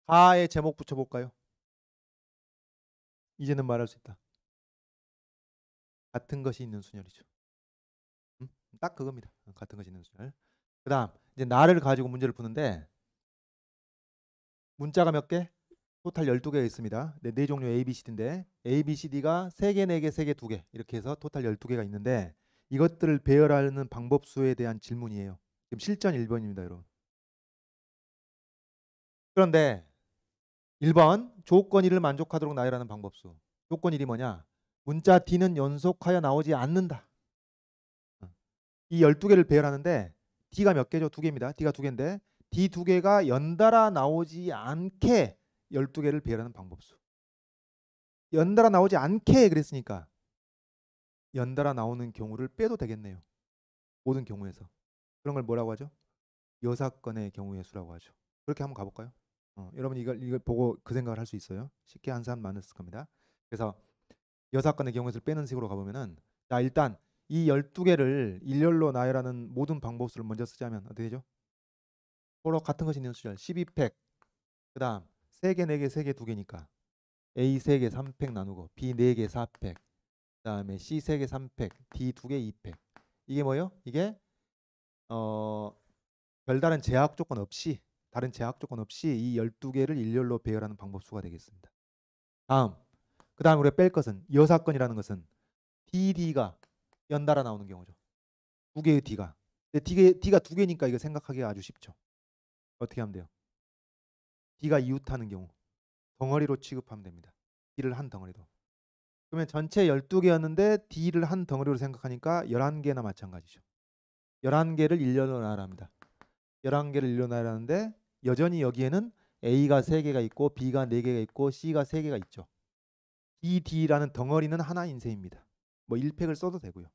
가에 제목 붙여볼까요? 이제는 말할 수 있다. 같은 것이 있는 순열이죠. 음? 딱 그겁니다. 같은 것이 있는 순열. 그 다음 이제 나를 가지고 문제를 푸는데 문자가 몇 개? 토탈 12개가 있습니다. 네 종류 A, B, C, D인데 A, B, C, D가 3개, 4개, 3개, 2개 이렇게 해서 토탈 12개가 있는데 이것들을 배열하는 방법수에 대한 질문이에요. 지금 실전 1번입니다, 여러분. 그런데 1번 조건 1을 만족하도록 나열하는 방법수. 조건 1이 뭐냐? 문자 D는 연속하여 나오지 않는다. 이 12개를 배열하는데 D가 몇 개죠? 2개입니다. D가 2개인데 D 2개가 연달아 나오지 않게 12개를 배열하는 방법수. 연달아 나오지 않게 그랬으니까 연달아 나오는 경우를 빼도 되겠네요. 모든 경우에서. 그런 걸 뭐라고 하죠? 여사건의 경우의 수라고 하죠. 그렇게 한번 가볼까요? 여러분 이걸 보고 그 생각을 할 수 있어요. 쉽게 한 사람 많았을 겁니다. 그래서 여사건의 경우의 수를 빼는 식으로 가보면은 자 일단 이 12개를 일렬로 나열하는 모든 방법수를 먼저 쓰자면 어떻게 되죠? 서로 같은 것이 있는 수열 12팩 그 다음 3개, 4개, 3개, 2개니까 A 3개 3팩 나누고 B 4개 4팩 그 다음에 C 3개 3팩 D 2개 2팩 이게 뭐예요? 이게 어 별다른 제약 조건 없이 다른 제약 조건 없이 이 12개를 일렬로 배열하는 방법수가 되겠습니다. 다음 그 다음 우리가 뺄 것은 여사건이라는 것은 DD가 연달아 나오는 경우죠. 2개의 D가 근데 D가 2개니까 이거 생각하기가 아주 쉽죠. 어떻게 하면 돼요? D가 이웃하는 경우 덩어리로 취급하면 됩니다. D를 한 덩어리로. 그러면 전체 12개였는데 D를 한 덩어리로 생각하니까 11개나 마찬가지죠. 11개를 일렬로 나열합니다. 11개를 일렬로 나열하는데 여전히 여기에는 A가 3개가 있고 B가 4개가 있고 C가 3개가 있죠. 이 D라는 덩어리는 하나인 셈입니다. 뭐 1팩을 써도 되고요.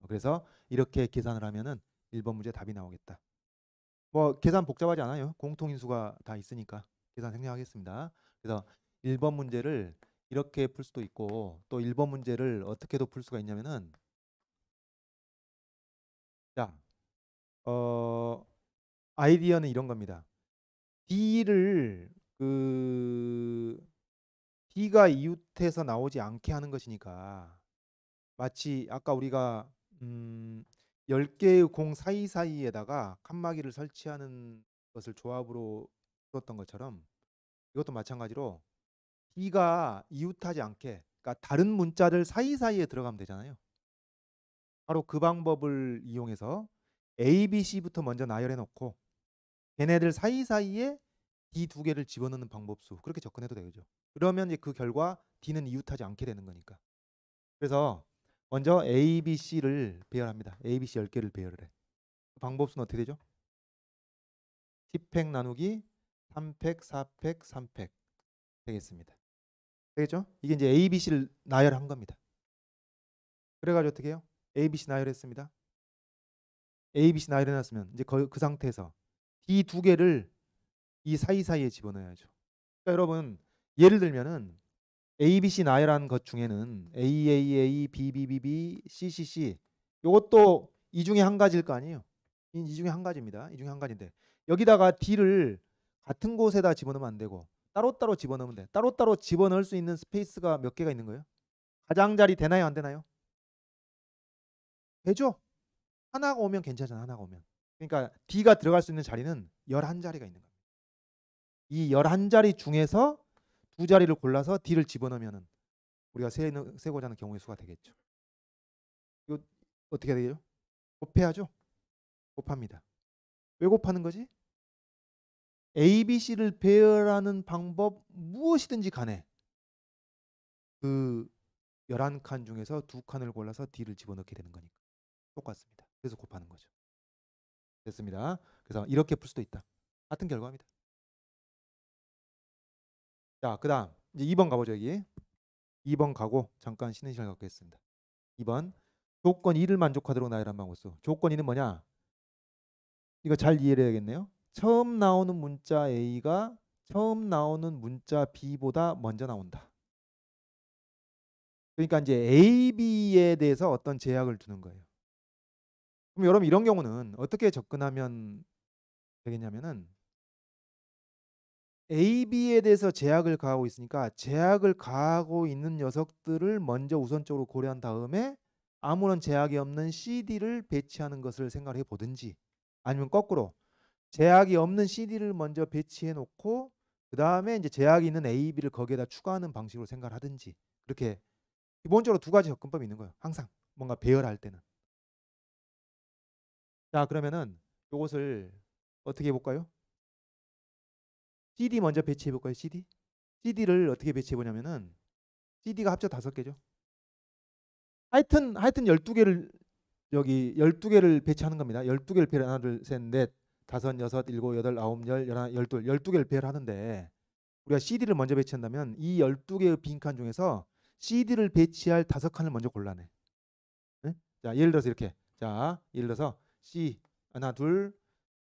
그래서 이렇게 계산을 하면은 1번 문제 답이 나오겠다. 뭐 계산 복잡하지 않아요. 공통인수가 다 있으니까 계산 생략하겠습니다. 그래서 1번 문제를 이렇게 풀 수도 있고 또 1번 문제를 어떻게도 풀 수가 있냐면은 자, 아이디어는 이런 겁니다. D를 D가 이웃해서 나오지 않게 하는 것이니까 마치 아까 우리가 10개의 공 사이사이에다가 칸막이를 설치하는 것을 조합으로 풀었던 것처럼 이것도 마찬가지로 D가 이웃하지 않게 그러니까 다른 문자들 사이사이에 들어가면 되잖아요. 바로 그 방법을 이용해서 A, B, C부터 먼저 나열해 놓고 걔네들 사이사이에 D 2개를 집어넣는 방법수 그렇게 접근해도 되죠. 그러면 이제 그 결과 D는 이웃하지 않게 되는 거니까. 그래서 먼저 A, B, C를 배열합니다. A, B, C 10개를 배열을 해. 방법수는 어떻게 되죠? 10팩 나누기 3팩, 4팩, 3팩 되겠습니다. 되겠죠? 이게 이제 A, B, C를 나열한 겁니다. 그래가지고 어떻게 해요? A, B, C 나열했습니다. A, B, C 나열해놨으면 이제 그 상태에서 D 2개를 이 사이사이에 집어넣어야죠. 그러니까 여러분 예를 들면은 A, B, C 나열한 것 중에는 A, A, A, B, B, B, B, C, C, C 이것도 이 중에 한 가지일 거 아니에요. 이 중에 한 가지입니다. 이 중에 한 가지인데 여기다가 D를 같은 곳에다 집어넣으면 안 되고 따로따로 집어넣으면 돼. 따로따로 집어넣을 수 있는 스페이스가 몇 개가 있는 거예요? 가장자리 되나요? 안 되나요? 되죠. 하나가 오면 괜찮잖아. 하나가 오면. 그러니까 D가 들어갈 수 있는 자리는 11자리가 있는 거예요. 이 11자리 중에서 2자리를 골라서 D를 집어넣으면 우리가 세고자 하는 경우의 수가 되겠죠. 이거 어떻게 되죠? 곱해야죠. 곱합니다. 왜 곱하는 거지? A, B, C를 배열하는 방법 무엇이든지 간에 그 11칸 중에서 2칸을 골라서 D를 집어넣게 되는 거니까 똑같습니다. 그래서 곱하는 거죠. 됐습니다. 그래서 이렇게 풀 수도 있다. 같은 결과입니다. 자, 그 다음 이제 2번 가보죠. 여기 2번 가고 잠깐 쉬는 시간을 갖겠습니다. 2번 조건 2를 만족하도록 나열한 방법수. 조건 2는 뭐냐? 이거 잘 이해를 해야겠네요. 처음 나오는 문자 A가 처음 나오는 문자 B보다 먼저 나온다. 그러니까 이제 A, B에 대해서 어떤 제약을 두는 거예요. 그럼 여러분 이런 경우는 어떻게 접근하면 되겠냐면은 A, B에 대해서 제약을 가하고 있으니까 제약을 가하고 있는 녀석들을 먼저 우선적으로 고려한 다음에 아무런 제약이 없는 C, D를 배치하는 것을 생각해 보든지, 아니면 거꾸로 제약이 없는 CD를 먼저 배치해 놓고 그 다음에 이제 제약이 있는 A, B를 거기에다 추가하는 방식으로 생각을 하든지, 그렇게 기본적으로 두 가지 접근법이 있는 거예요. 항상 뭔가 배열할 때는. 자, 그러면은 이것을 어떻게 해볼까요? CD 먼저 배치해 볼까요? CD? CD를 어떻게 배치해 보냐면은 CD가 합쳐 5개죠. 하여튼 12개를 여기 12개를 배치하는 겁니다. 12개를 배열, 하나, 둘, 셋, 넷, 다섯, 여섯, 일곱, 여덟, 아홉, 열, 열하나, 열둘, 12개를 배열하는데 우리가 CD를 먼저 배치한다면 이 12개의 빈칸 중에서 CD를 배치할 5칸을 먼저 골라내. 네? 자, 예를 들어서 이렇게. 자, 예를 들어서 C 하나, 둘,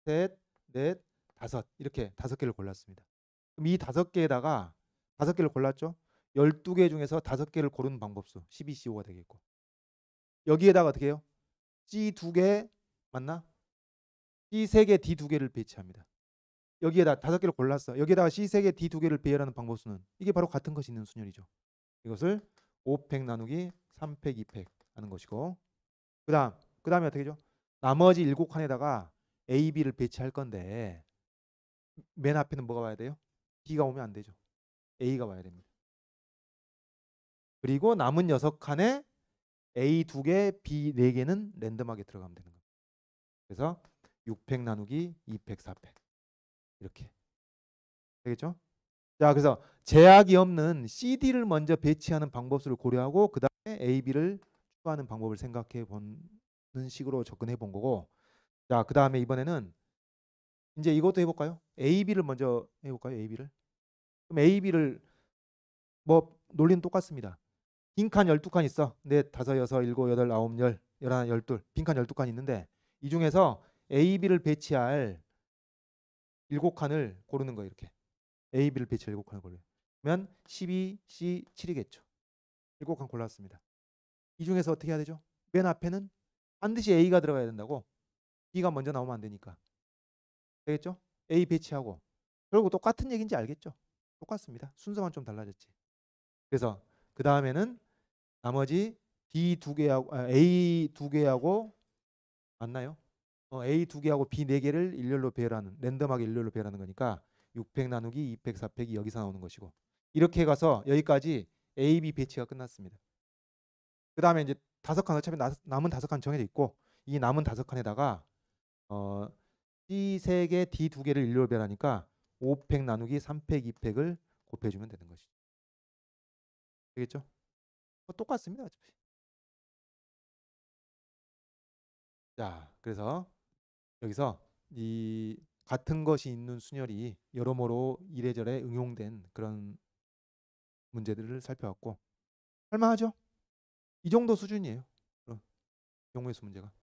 셋, 넷, 다섯, 이렇게 5개를 골랐습니다. 그럼 이 5개에다가 5개를 골랐죠? 12개 중에서 5개를 고르는 방법수 12, 15가 되겠고, 여기에다가 어떻게 해요? C 2개 맞나? C 3개, D 2개를 배치합니다. 여기에다 5개를 골랐어. 여기에다가 C 3개, D 2개를 배열하는 방법수는 이게 바로 같은 것이 있는 순열이죠. 이것을 5팩 나누기 3팩 2팩 하는 것이고, 그 다음에 어떻게 죠? 나머지 7칸에다가 A, B를 배치할 건데 맨 앞에는 뭐가 와야 돼요? B가 오면 안 되죠. A가 와야 됩니다. 그리고 남은 6칸에 A 2개, B 4개는 랜덤하게 들어가면 되는 겁니다. 그래서 6팩 나누기 2팩 4팩 이렇게 되겠죠? 자, 그래서 제약이 없는 CD를 먼저 배치하는 방법수를 고려하고 그 다음에 A, B를 추가하는 방법을 생각해 보는 식으로 접근해 본 거고, 자, 그 다음에 이번에는 이제 이것도 해볼까요? A, B를 먼저 해볼까요? A, B를. 그럼 A, B를 뭐 논리는 똑같습니다. 빈칸 12칸 있어. 넷, 다섯, 여섯, 일곱, 여덟, 아홉, 열, 열하나, 열둘. 빈칸 12칸 있는데 이 중에서 A, B를 배치할 7칸을 고르는 거예요. 이렇게. A, B를 배치할 7칸을 고르면 그러면 12, C, 7이겠죠. 7칸 골랐습니다. 이 중에서 어떻게 해야 되죠? 맨 앞에는 반드시 A가 들어가야 된다고. B가 먼저 나오면 안 되니까. 되겠죠? A 배치하고. 결국 똑같은 얘기인지 알겠죠? 똑같습니다. 순서만 좀 달라졌지. 그래서 그 다음에는 나머지 B 2개하고 A 2개하고 맞나요? A 2개하고 B 4개를 일렬로 배열하는, 랜덤하게 일렬로 배열하는 거니까 6팩 나누기 2팩 4팩이 여기서 나오는 것이고, 이렇게 가서 여기까지 A, B 배치가 끝났습니다. 그 다음에 이제 5칸, 어차피 남은 5칸 정해져 있고 이 남은 5칸에다가 C 3개, D 2개를 일렬로 배열하니까 5팩 나누기 3팩 2팩을 곱해주면 되는 것이죠. 되겠죠? 똑같습니다. 어차피. 자, 그래서 여기서 이 같은 것이 있는 순열이 여러모로 이래저래 응용된 그런 문제들을 살펴봤고, 할만하죠? 이 정도 수준이에요. 경우의 수 문제가.